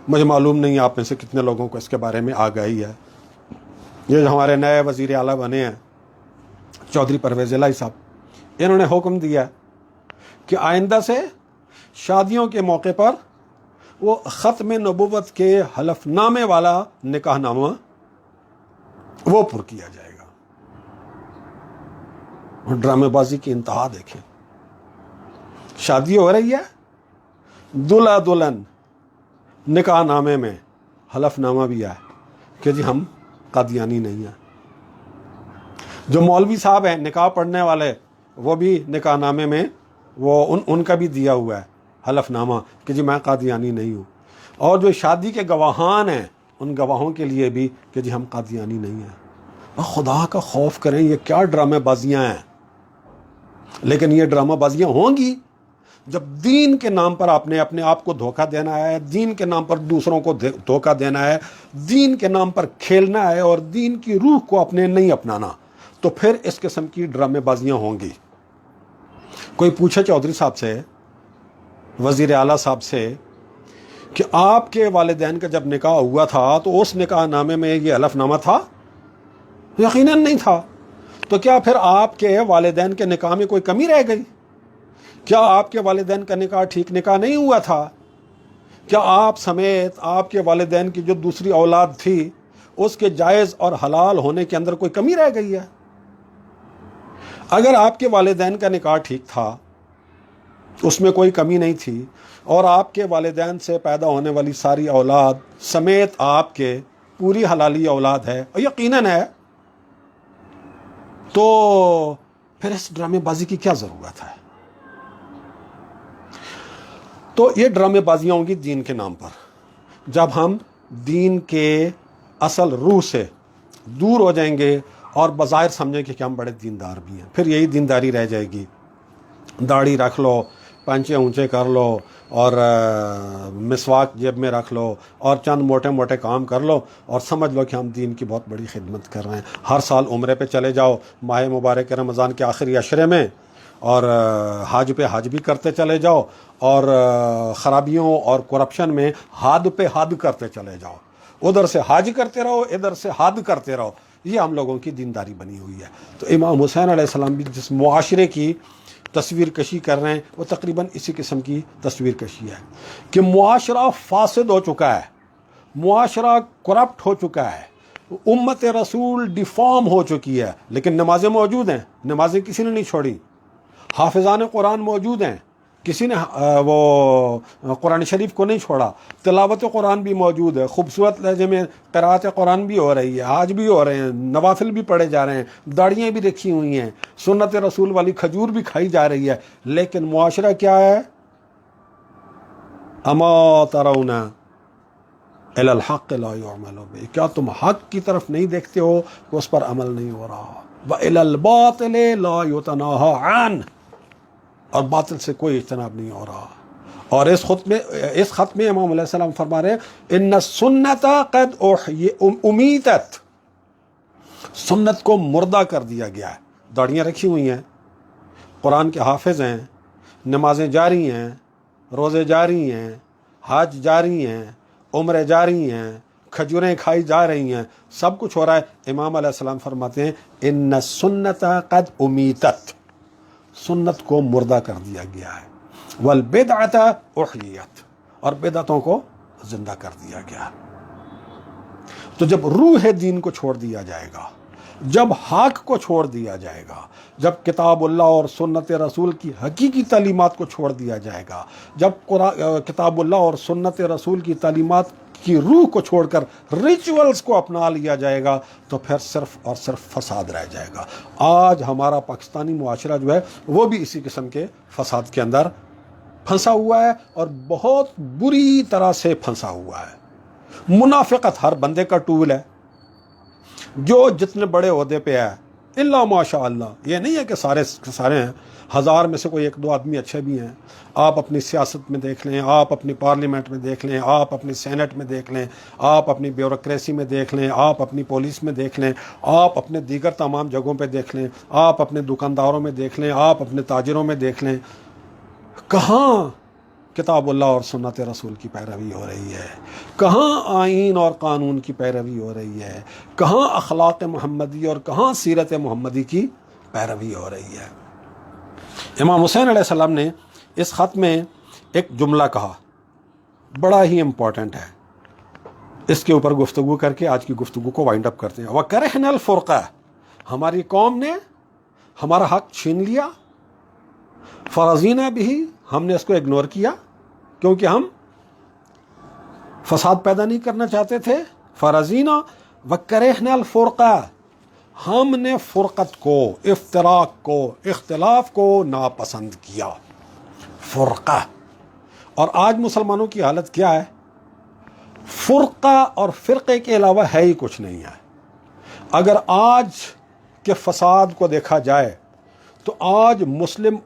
مجھے معلوم نہیں آپ میں سے کتنے لوگوں کو اس کے بارے میں آگاہی ہے۔ یہ جو ہمارے نئے وزیر اعلیٰ بنے ہیں چودھری پرویز الہی صاحب، انہوں نے حکم دیا کہ آئندہ سے شادیوں کے موقع پر وہ ختم نبوت کے حلف نامے والا نکاح نامہ وہ پر کیا جائے گا۔ اور ڈرامے بازی کی انتہا دیکھیں، شادی ہو رہی ہے، دلہا دلہن نکاح نامے میں حلف نامہ بھی ہے کہ جی ہم قادیانی نہیں ہیں۔ جو مولوی صاحب ہیں نکاح پڑھنے والے، وہ بھی نکاح نامے میں وہ ان کا بھی دیا ہوا ہے حلف نامہ کہ جی میں قادیانی نہیں ہوں۔ اور جو شادی کے گواہان ہیں ان گواہوں کے لیے بھی کہ جی ہم قادیانی نہیں ہیں۔ اور خدا کا خوف کریں، یہ کیا ڈرامے بازیاں ہیں۔ لیکن یہ ڈرامہ بازیاں ہوں گی جب دین کے نام پر آپ نے اپنے آپ کو دھوکہ دینا ہے، دین کے نام پر دوسروں کو دھوکہ دینا ہے، دین کے نام پر کھیلنا ہے اور دین کی روح کو اپنے نہیں اپنانا، تو پھر اس قسم کی ڈرامے بازیاں ہوں گی۔ کوئی پوچھے چودھری صاحب سے، وزیر اعلیٰ صاحب سے، کہ آپ کے والدین کا جب نکاح ہوا تھا تو اس نکاح نامے میں یہ حلف نامہ تھا؟ یقیناً نہیں تھا۔ تو کیا پھر آپ کے والدین کے نکاح میں کوئی کمی رہ گئی؟ کیا آپ کے والدین کا نکاح ٹھیک نکاح نہیں ہوا تھا؟ کیا آپ سمیت آپ کے والدین کی جو دوسری اولاد تھی اس کے جائز اور حلال ہونے کے اندر کوئی کمی رہ گئی ہے؟ اگر آپ کے والدین کا نکاح ٹھیک تھا، اس میں کوئی کمی نہیں تھی، اور آپ کے والدین سے پیدا ہونے والی ساری اولاد سمیت آپ کے پوری حلالی اولاد ہے، اور یقیناً ہے، تو پھر اس ڈرامے بازی کی کیا ضرورت ہے؟ تو یہ ڈرامے بازیاں ہوں گی دین کے نام پر، جب ہم دین کے اصل روح سے دور ہو جائیں گے اور بظاہر سمجھیں کہ ہم بڑے دیندار بھی ہیں۔ پھر یہی دینداری رہ جائے گی، داڑھی رکھ لو، پنچے اونچے کر لو، اور مسواک جیب میں رکھ لو، اور چند موٹے موٹے کام کر لو، اور سمجھ لو کہ ہم دین کی بہت بڑی خدمت کر رہے ہیں۔ ہر سال عمرے پہ چلے جاؤ ماہ مبارک رمضان کے آخری عشرے میں، اور حج پہ حج بھی کرتے چلے جاؤ، اور خرابیوں اور کرپشن میں حد پہ حد کرتے چلے جاؤ، ادھر سے حج کرتے رہو، ادھر سے حد کرتے رہو۔ یہ ہم لوگوں کی دینداری بنی ہوئی ہے۔ تو امام حسین علیہ السلام بھی جس معاشرے کی تصویر کشی کر رہے ہیں وہ تقریباً اسی قسم کی تصویر کشی ہے کہ معاشرہ فاسد ہو چکا ہے، معاشرہ کرپٹ ہو چکا ہے، امت رسول ڈیفارم ہو چکی ہے، لیکن نمازیں موجود ہیں، نمازیں کسی نے نہیں چھوڑی، حافظان قرآن موجود ہیں، کسی نے وہ قرآن شریف کو نہیں چھوڑا، تلاوت قرآن بھی موجود ہے، خوبصورت لہجے میں قرأت قرآن بھی ہو رہی ہے، حج بھی ہو رہے ہیں، نوافل بھی پڑھے جا رہے ہیں، داڑیاں بھی رکھی ہوئی ہیں، سنت رسول والی کھجور بھی کھائی جا رہی ہے، لیکن معاشرہ کیا ہے؟ اما ترون الی الحق لا یعمل بہ، کیا تم حق کی طرف نہیں دیکھتے ہو کہ اس پر عمل نہیں ہو رہا؟ وإلی الباطل لا یتناہی عنہ، اور باطل سے کوئی اجتناب نہیں ہو رہا۔ اور اس خط میں امام علیہ السلام فرما رہے ہیں ان السنت قد امیتت، سنت کو مردہ کر دیا گیا ہے. داڑیاں رکھی ہوئی ہیں، قرآن کے حافظ ہیں، نمازیں جاری ہیں، روزے جاری ہیں، حج جاری ہیں، عمریں جاری ہیں، کھجوریں کھائی جا رہی ہیں، سب کچھ ہو رہا ہے. امام علیہ السلام فرماتے ہیں ان سنت قد امیتت، سنت کو مردہ کر دیا گیا ہے. والبدعۃ احییت، اور بدعتوں کو زندہ کر دیا گیا. تو جب روح دین کو چھوڑ دیا جائے گا، جب حق کو چھوڑ دیا جائے گا، جب کتاب اللہ اور سنت رسول کی حقیقی تعلیمات کو چھوڑ دیا جائے گا، جب کتاب اللہ اور سنت رسول کی تعلیمات کی روح کو چھوڑ کر ریچولز کو اپنا لیا جائے گا، تو پھر صرف اور صرف فساد رہ جائے گا. آج ہمارا پاکستانی معاشرہ جو ہے وہ بھی اسی قسم کے فساد کے اندر پھنسا ہوا ہے، اور بہت بری طرح سے پھنسا ہوا ہے. منافقت ہر بندے کا ٹول ہے، جو جتنے بڑے عہدے پہ ہے اللہ ماشاء اللہ، یہ نہیں ہے کہ سارے ہیں، ہزار میں سے کوئی ایک دو آدمی اچھے بھی ہیں. آپ اپنی سیاست میں دیکھ لیں، آپ اپنی پارلیمنٹ میں دیکھ لیں، آپ اپنی سینٹ میں دیکھ لیں، آپ اپنی بیوروکریسی میں دیکھ لیں، آپ اپنی پولیس میں دیکھ لیں، آپ اپنے دیگر تمام جگہوں پہ دیکھ لیں، آپ اپنے دکانداروں میں دیکھ لیں، آپ اپنے تاجروں میں دیکھ لیں، کہاں کتاب اللہ اور سنت رسول کی پیروی ہو رہی ہے، کہاں آئین اور قانون کی پیروی ہو رہی ہے، کہاں اخلاق محمدی اور کہاں سیرت محمدی کی پیروی ہو رہی ہے. امام حسین علیہ السلام نے اس خط میں ایک جملہ کہا، بڑا ہی امپورٹنٹ ہے، اس کے اوپر گفتگو کر کے آج کی گفتگو کو وائنڈ اپ کرتے ہیں. وَكَرِهْنَا الْفُرْقَةَ، ہماری قوم نے ہمارا حق چھین لیا، فَرَضِينَا بِهِ، ہم نے اس کو اگنور کیا کیونکہ ہم فساد پیدا نہیں کرنا چاہتے تھے. فرضینا وکرہنا الفرقہ، ہم نے فرقت کو، افتراق کو، اختلاف کو ناپسند کیا. فرقہ. اور آج مسلمانوں کی حالت کیا ہے؟ فرقہ اور فرقے کے علاوہ ہے ہی کچھ نہیں ہے. اگر آج کے فساد کو دیکھا جائے تو آج مسلم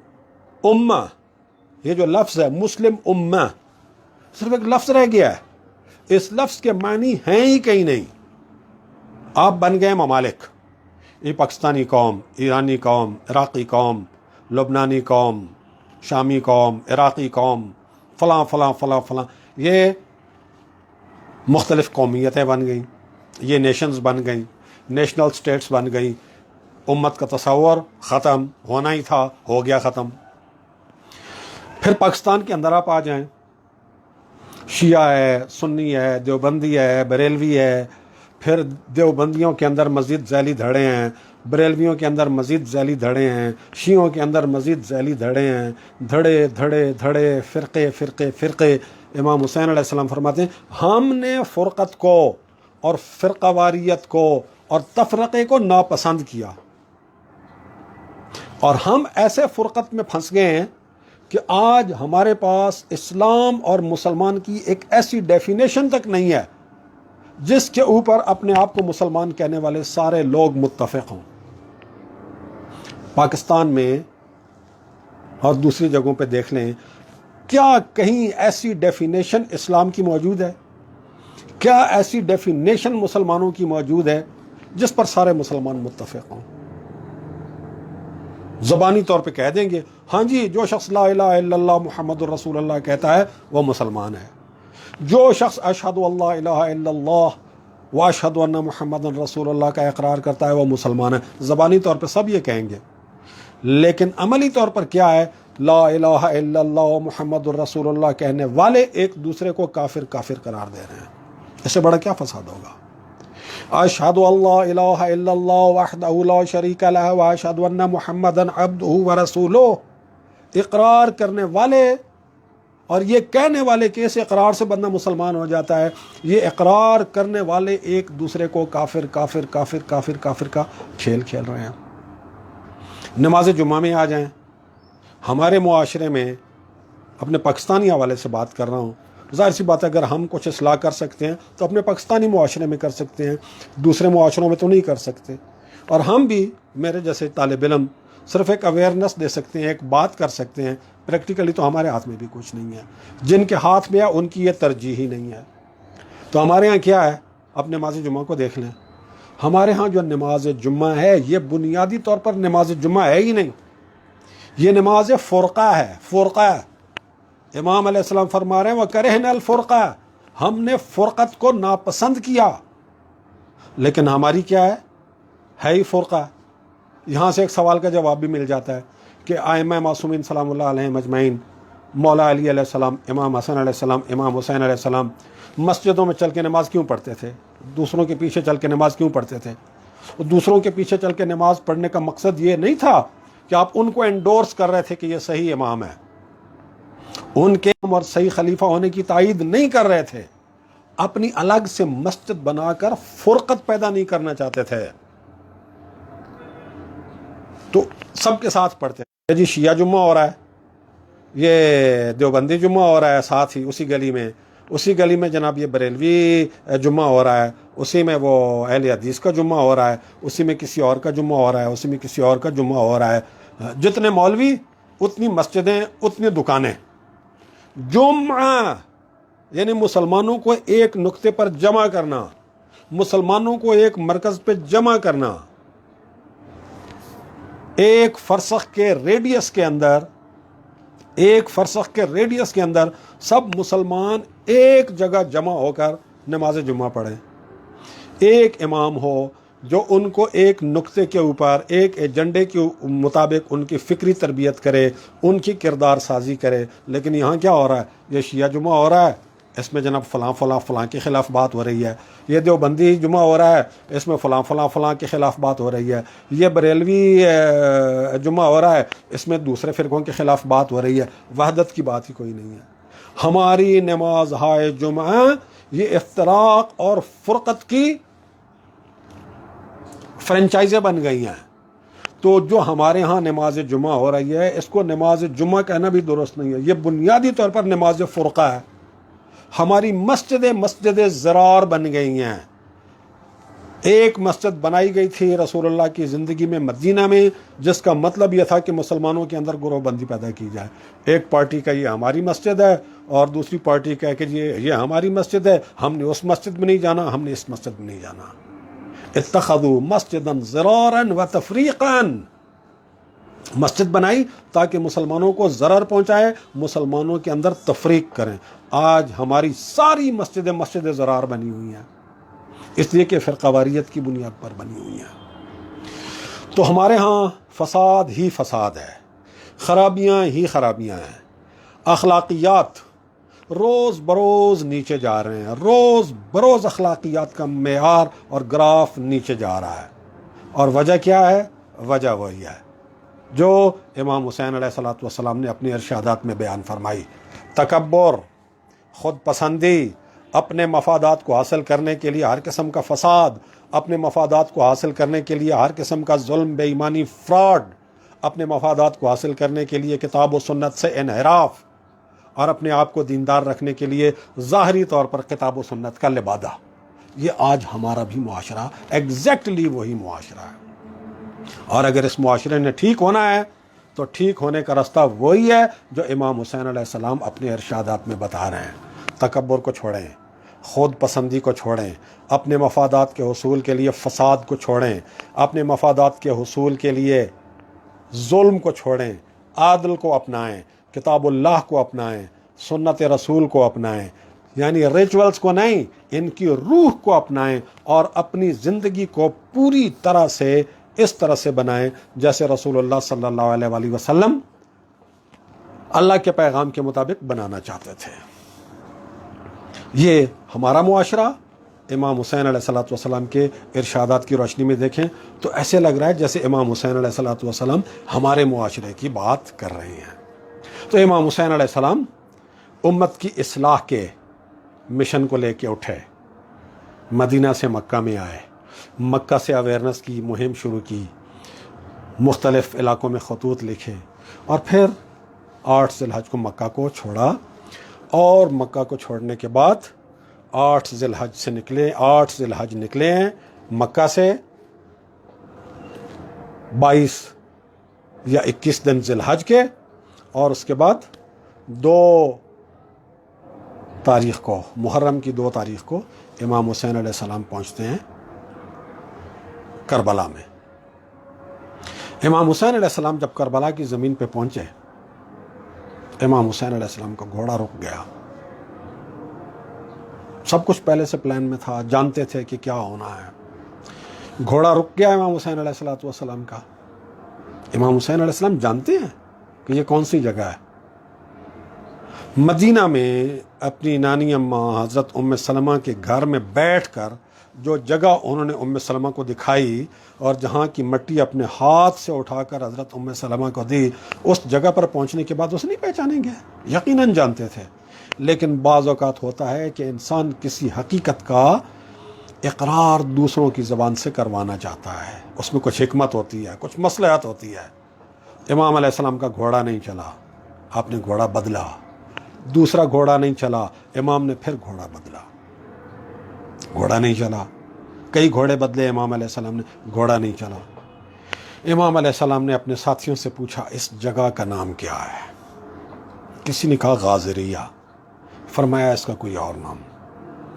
امہ، یہ جو لفظ ہے مسلم امہ، صرف ایک لفظ رہ گیا ہے. اس لفظ کے معنی ہیں ہی کہیں نہیں. آپ بن گئے ممالک، یہ پاکستانی قوم، ایرانی قوم، عراقی قوم، لبنانی قوم، شامی قوم، عراقی قوم، فلاں فلاں فلاں فلاں، یہ مختلف قومیتیں بن گئیں، یہ نیشنز بن گئیں، نیشنل سٹیٹس بن گئیں. امت کا تصور ختم ہونا ہی تھا، ہو گیا ختم. پھر پاکستان کے اندر آپ آ جائیں، شیعہ ہے، سنی ہے، دیوبندی ہے، بریلوی ہے، پھر دیوبندیوں کے اندر مزید ذیلی دھڑے ہیں، بریلویوں کے اندر مزید ذیلی دھڑے ہیں، شیعوں کے اندر مزید ذیلی دھڑے ہیں، دھڑے دھڑے دھڑے، فرقے فرقے فرقے. امام حسین علیہ السلام فرماتے ہیں ہم نے فرقت کو اور فرقہ واریت کو اور تفرقے کو ناپسند کیا، اور ہم ایسے فرقت میں پھنس گئے ہیں کہ آج ہمارے پاس اسلام اور مسلمان کی ایک ایسی ڈیفینیشن تک نہیں ہے جس کے اوپر اپنے آپ کو مسلمان کہنے والے سارے لوگ متفق ہوں. پاکستان میں اور دوسری جگہوں پہ دیکھ لیں، کیا کہیں ایسی ڈیفینیشن اسلام کی موجود ہے؟ کیا ایسی ڈیفینیشن مسلمانوں کی موجود ہے جس پر سارے مسلمان متفق ہوں؟ زبانی طور پہ کہہ دیں گے ہاں جی، جو شخص لا الہ الا اللہ محمد الرسول اللہ کہتا ہے وہ مسلمان ہے، جو شخص اشہد اللہ الہ الا اللہ واشہد ان محمد الرسول اللہ کا اقرار کرتا ہے وہ مسلمان ہے. زبانی طور پہ سب یہ کہیں گے، لیکن عملی طور پر کیا ہے؟ لا الہ الا اللہ محمد الرسول اللہ کہنے والے ایک دوسرے کو کافر کافر قرار دے رہے ہیں. اس سے بڑا کیا فساد ہوگا؟ اشہد اللہ الہ الا اللہ وحدہ لا شریک لہ واشہد ان محمدا عبدہ ورسولہ، اقرار کرنے والے اور یہ کہنے والے کہ اس اقرار سے بندہ مسلمان ہو جاتا ہے، یہ اقرار کرنے والے ایک دوسرے کو کافر کافر کافر کافر کافر کا کھیل کھیل رہے ہیں. نماز جمعہ میں آ جائیں، ہمارے معاشرے میں، اپنے پاکستانی حوالے سے بات کر رہا ہوں، ظاہر سی بات ہے اگر ہم کچھ اصلاح کر سکتے ہیں تو اپنے پاکستانی معاشرے میں کر سکتے ہیں، دوسرے معاشروں میں تو نہیں کر سکتے. اور ہم بھی، میرے جیسے طالب علم، صرف ایک اویئرنس دے سکتے ہیں، ایک بات کر سکتے ہیں. پریکٹیکلی تو ہمارے ہاتھ میں بھی کچھ نہیں ہے. جن کے ہاتھ میں ہے ان کی یہ ترجیح ہی نہیں ہے. تو ہمارے ہاں کیا ہے؟ اپنے نماز جمعہ کو دیکھ لیں، ہمارے ہاں جو نماز جمعہ ہے یہ بنیادی طور پر نماز جمعہ ہے ہی نہیں، یہ نماز فرقہ ہے، فرقہ۔ امام علیہ السلام فرما رہے ہیں وَكَرِهْنَا الْفُرْقَةَ، ہم نے فرقت کو ناپسند کیا، لیکن ہماری کیا ہے ہی فرقہ۔ یہاں سے ایک سوال کا جواب بھی مل جاتا ہے کہ ائمہ معصومین سلام اللہ علیہم اجمعین، مولا علی علیہ السلام، امام حسن علیہ السلام، امام حسین علیہ السلام مسجدوں میں چل کے نماز کیوں پڑھتے تھے؟ دوسروں کے پیچھے چل کے نماز کیوں پڑھتے تھے؟ دوسروں کے پیچھے چل کے نماز پڑھنے کا مقصد یہ نہیں تھا کہ آپ ان کو انڈورس کر رہے تھے کہ یہ صحیح امام ہے، ان کے اور صحیح خلیفہ ہونے کی تائید نہیں کر رہے تھے، اپنی الگ سے مسجد بنا کر فرقت پیدا نہیں کرنا چاہتے تھے، تو سب کے ساتھ پڑھتے تھے۔ جی شیعہ جمعہ ہو رہا ہے، یہ دیوبندی جمعہ ہو رہا ہے، ساتھ ہی اسی گلی میں جناب یہ بریلوی جمعہ ہو رہا ہے، اسی میں وہ اہل حدیث کا جمعہ ہو رہا ہے، اسی میں کسی اور کا جمعہ ہو رہا ہے، اسی میں کسی اور کا جمعہ ہو رہا ہے۔ جتنے مولوی اتنی مسجدیں اتنی دکانیں۔ جمعہ یعنی مسلمانوں کو ایک نقطے پر جمع کرنا، مسلمانوں کو ایک مرکز پہ جمع کرنا، ایک فرسخ کے ریڈیس کے اندر سب مسلمان ایک جگہ جمع ہو کر نماز جمعہ پڑھیں، ایک امام ہو جو ان کو ایک نقطے کے اوپر ایک ایجنڈے کے مطابق ان کی فکری تربیت کرے، ان کی کردار سازی کرے۔ لیکن یہاں کیا ہو رہا ہے؟ یہ شیعہ جمعہ ہو رہا ہے، اس میں جناب فلاں کے خلاف بات ہو رہی ہے، یہ دیوبندی جمعہ ہو رہا ہے، اس میں فلاں کے خلاف بات ہو رہی ہے، یہ بریلوی جمعہ ہو رہا ہے، اس میں دوسرے فرقوں کے خلاف بات ہو رہی ہے۔ وحدت کی بات ہی کوئی نہیں ہے۔ ہماری نماز ہائے جمعہ یہ افتراق اور فرقت کی فرنچائزیں بن گئی ہیں۔ تو جو ہمارے ہاں نماز جمعہ ہو رہی ہے اس کو نماز جمعہ کہنا بھی درست نہیں ہے، یہ بنیادی طور پر نماز فرقہ ہے۔ ہماری مسجد زرار بن گئی ہیں۔ ایک مسجد بنائی گئی تھی رسول اللہ کی زندگی میں مدینہ میں، جس کا مطلب یہ تھا کہ مسلمانوں کے اندر گروہ بندی پیدا کی جائے۔ ایک پارٹی کا یہ ہماری مسجد ہے اور دوسری پارٹی کا کہ یہ ہماری مسجد ہے، ہم نے اس مسجد میں نہیں جانا، ہم نے اس مسجد میں نہیں جانا۔ اتخذوا مسجدا ضرارا وتفریقا، مسجد بنائی تاکہ مسلمانوں کو ضرر پہنچائے، مسلمانوں کے اندر تفریق کریں۔ آج ہماری ساری مسجد ضرار بنی ہوئی ہیں، اس لیے کہ فرقہ واریت کی بنیاد پر بنی ہوئی ہیں۔ تو ہمارے ہاں فساد ہی فساد ہے، خرابیاں ہی خرابیاں ہیں، اخلاقیات روز بروز نیچے جا رہے ہیں، روز بروز اخلاقیات کا معیار اور گراف نیچے جا رہا ہے۔ اور وجہ کیا ہے؟ وجہ وہی ہے جو امام حسین علیہ السلام نے اپنی ارشادات میں بیان فرمائی۔ تکبر، خود پسندی، اپنے مفادات کو حاصل کرنے کے لیے ہر قسم کا فساد، اپنے مفادات کو حاصل کرنے کے لیے ہر قسم کا ظلم، بے ایمانی، فراڈ، اپنے مفادات کو حاصل کرنے کے لیے کتاب و سنت سے انحراف، اور اپنے آپ کو دیندار رکھنے کے لیے ظاہری طور پر کتاب و سنت کا لبادہ۔ یہ آج ہمارا بھی معاشرہ ایگزیکٹلی وہی معاشرہ ہے۔ اور اگر اس معاشرے نے ٹھیک ہونا ہے تو ٹھیک ہونے کا راستہ وہی ہے جو امام حسین علیہ السلام اپنے ارشادات میں بتا رہے ہیں۔ تکبر کو چھوڑیں، خود پسندی کو چھوڑیں، اپنے مفادات کے حصول کے لیے فساد کو چھوڑیں، اپنے مفادات کے حصول کے لیے ظلم کو چھوڑیں، عادل کو اپنائیں، کتاب اللہ کو اپنائیں، سنت رسول کو اپنائیں، یعنی ریچولز کو نہیں، ان کی روح کو اپنائیں، اور اپنی زندگی کو پوری طرح سے اس طرح سے بنائیں جیسے رسول اللہ صلی اللہ علیہ وآلہ وسلم اللہ کے پیغام کے مطابق بنانا چاہتے تھے۔ یہ ہمارا معاشرہ امام حسین علیہ السلام کے ارشادات کی روشنی میں دیکھیں تو ایسے لگ رہا ہے جیسے امام حسین علیہ السلام ہمارے معاشرے کی بات کر رہے ہیں۔ تو امام حسین علیہ السلام امت کی اصلاح کے مشن کو لے کے اٹھے، مدینہ سے مکہ میں آئے، مکہ سے اویئرنس کی مہم شروع کی، مختلف علاقوں میں خطوط لکھے، اور پھر 8 ذی الحج کو مکہ کو چھوڑا، اور مکہ کو چھوڑنے کے بعد 8 ذی الحج نکلے ہیں مکہ سے، 22 یا 21 دن ذی الحج کے، اور اس کے بعد 2 تاریخ کو، محرم کی 2 تاریخ کو امام حسین علیہ السلام پہنچتے ہیں کربلا میں۔ امام حسین علیہ السلام جب کربلا کی زمین پہ پہنچے، امام حسین علیہ السلام کا گھوڑا رک گیا۔ سب کچھ پہلے سے پلان میں تھا، جانتے تھے کہ کیا ہونا ہے۔ گھوڑا رک گیا امام حسین علیہ السلام کا۔ امام حسین علیہ السلام جانتے ہیں کہ یہ کون سی جگہ ہے۔ مدینہ میں اپنی نانی اماں حضرت ام سلمہ کے گھر میں بیٹھ کر جو جگہ انہوں نے ام سلمہ کو دکھائی اور جہاں کی مٹی اپنے ہاتھ سے اٹھا کر حضرت ام سلمہ کو دی، اس جگہ پر پہنچنے کے بعد اسے نہیں پہچانیں گے، یقیناً جانتے تھے۔ لیکن بعض اوقات ہوتا ہے کہ انسان کسی حقیقت کا اقرار دوسروں کی زبان سے کروانا چاہتا ہے، اس میں کچھ حکمت ہوتی ہے، کچھ مصلحت ہوتی ہے۔ امام علیہ السلام کا گھوڑا نہیں چلا، آپ نے گھوڑا بدلا۔ دوسرا گھوڑا نہیں چلا، امام نے پھر گھوڑا بدلا۔ گھوڑا نہیں چلا، کئی گھوڑے بدلے امام علیہ السلام نے، گھوڑا نہیں چلا۔ امام علیہ السلام نے اپنے ساتھیوں سے پوچھا اس جگہ کا نام کیا ہے؟ کسی نے کہا غازریہ، فرمایا اس کا کوئی اور نام۔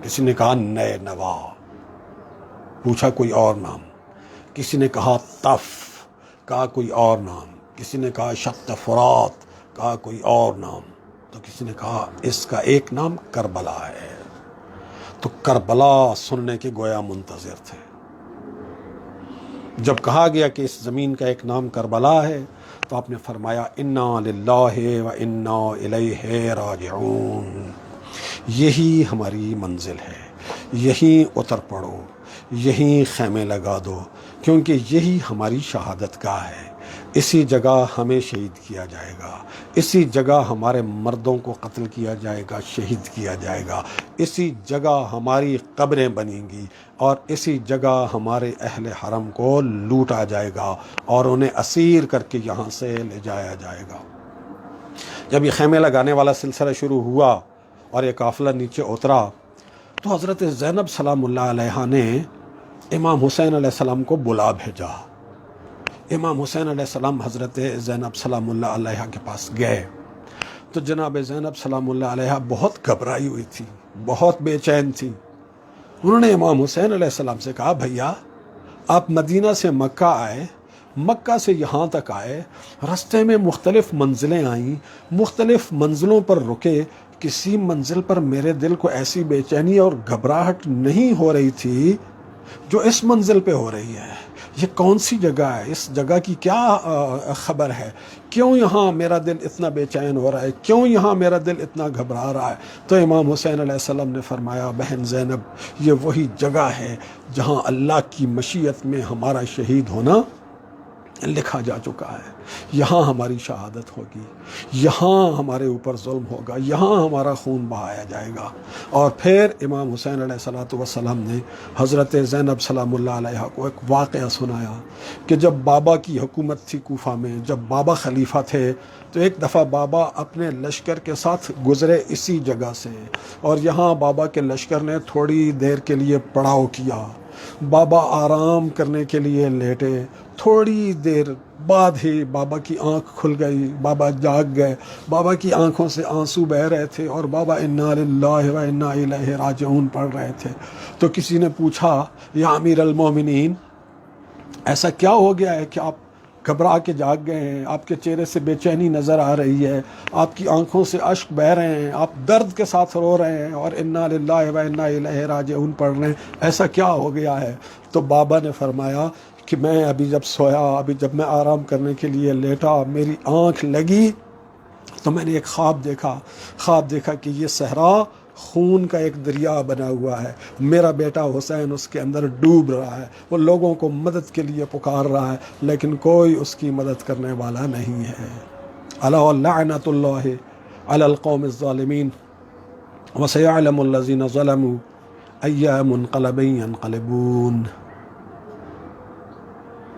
کسی نے کہا نئے نوا، پوچھا کوئی اور نام۔ کسی نے کہا طف، کہا کوئی اور نام۔ کسی نے کہا شط فرات، کہا کوئی اور نام۔ تو کسی نے کہا اس کا ایک نام کربلا ہے۔ تو کربلا سننے کے گویا منتظر تھے۔ جب کہا گیا کہ اس زمین کا ایک نام کربلا ہے تو آپ نے فرمایا انا للہ و انا الیہ راجعون، یہی ہماری منزل ہے، یہیں اتر پڑو، یہیں خیمے لگا دو، کیونکہ یہی ہماری شہادت گاہ ہے۔ اسی جگہ ہمیں شہید کیا جائے گا، اسی جگہ ہمارے مردوں کو قتل کیا جائے گا، شہید کیا جائے گا، اسی جگہ ہماری قبریں بنیں گی، اور اسی جگہ ہمارے اہل حرم کو لوٹا جائے گا اور انہیں اسیر کر کے یہاں سے لے جایا جائے گا۔ جب یہ خیمے لگانے والا سلسلہ شروع ہوا اور یہ قافلہ نیچے اترا تو حضرت زینب سلام اللہ علیہ نے امام حسین علیہ السلام کو بلا بھیجا۔ امام حسین علیہ السلام حضرت زینب سلام اللہ علیہ کے پاس گئے تو جناب زینب سلام اللہ علیہ بہت گھبرائی ہوئی تھی، بہت بے چین تھی۔ انہوں نے امام حسین علیہ السلام سے کہا بھیا آپ مدینہ سے مکہ آئے، مکہ سے یہاں تک آئے، رستے میں مختلف منزلیں آئیں، مختلف منزلوں پر رکے، کسی منزل پر میرے دل کو ایسی بے چینی اور گھبراہٹ نہیں ہو رہی تھی جو اس منزل پہ ہو رہی ہے۔ یہ کون سی جگہ ہے؟ اس جگہ کی کیا خبر ہے؟ کیوں یہاں میرا دل اتنا بے چین ہو رہا ہے؟ کیوں یہاں میرا دل اتنا گھبرا رہا ہے؟ تو امام حسین علیہ السلام نے فرمایا بہن زینب یہ وہی جگہ ہے جہاں اللہ کی مشیت میں ہمارا شہید ہونا لکھا جا چکا ہے۔ یہاں ہماری شہادت ہوگی، یہاں ہمارے اوپر ظلم ہوگا، یہاں ہمارا خون بہایا جائے گا۔ اور پھر امام حسین علیہ السلام نے حضرت زینب سلام اللہ علیہ کو ایک واقعہ سنایا کہ جب بابا کی حکومت تھی کوفہ میں، جب بابا خلیفہ تھے تو ایک دفعہ بابا اپنے لشکر کے ساتھ گزرے اسی جگہ سے، اور یہاں بابا کے لشکر نے تھوڑی دیر کے لیے پڑاؤ کیا۔ بابا آرام کرنے کے لیے لیٹے، تھوڑی دیر بعد ہی بابا کی آنکھ کھل گئی، بابا جاگ گئے، بابا کی آنکھوں سے آنسو بہہ رہے تھے اور بابا انا للہ و انا الیہ راجعون پڑھ رہے تھے۔ تو کسی نے پوچھا یا امیر المومنین ایسا کیا ہو گیا ہے کہ آپ گھبرا کے جاگ گئے ہیں؟ آپ کے چہرے سے بے چینی نظر آ رہی ہے، آپ کی آنکھوں سے اشک بہہ رہے ہیں، آپ درد کے ساتھ رو رہے ہیں اور انا للہ و انا الیہ راجعون پڑھ رہے ہیں، ایسا کیا ہو گیا ہے؟ تو بابا نے فرمایا کہ میں ابھی جب سویا، ابھی جب میں آرام کرنے کے لیے لیٹا، میری آنکھ لگی تو میں نے ایک خواب دیکھا کہ یہ صحرا خون کا ایک دریا بنا ہوا ہے، میرا بیٹا حسین اس کے اندر ڈوب رہا ہے، وہ لوگوں کو مدد کے لیے پکار رہا ہے لیکن کوئی اس کی مدد کرنے والا نہیں ہے۔ الا لعنۃ اللہ علی القوم الظالمین وسیعلم الذین ظلموا ای منقلب ینقلبون۔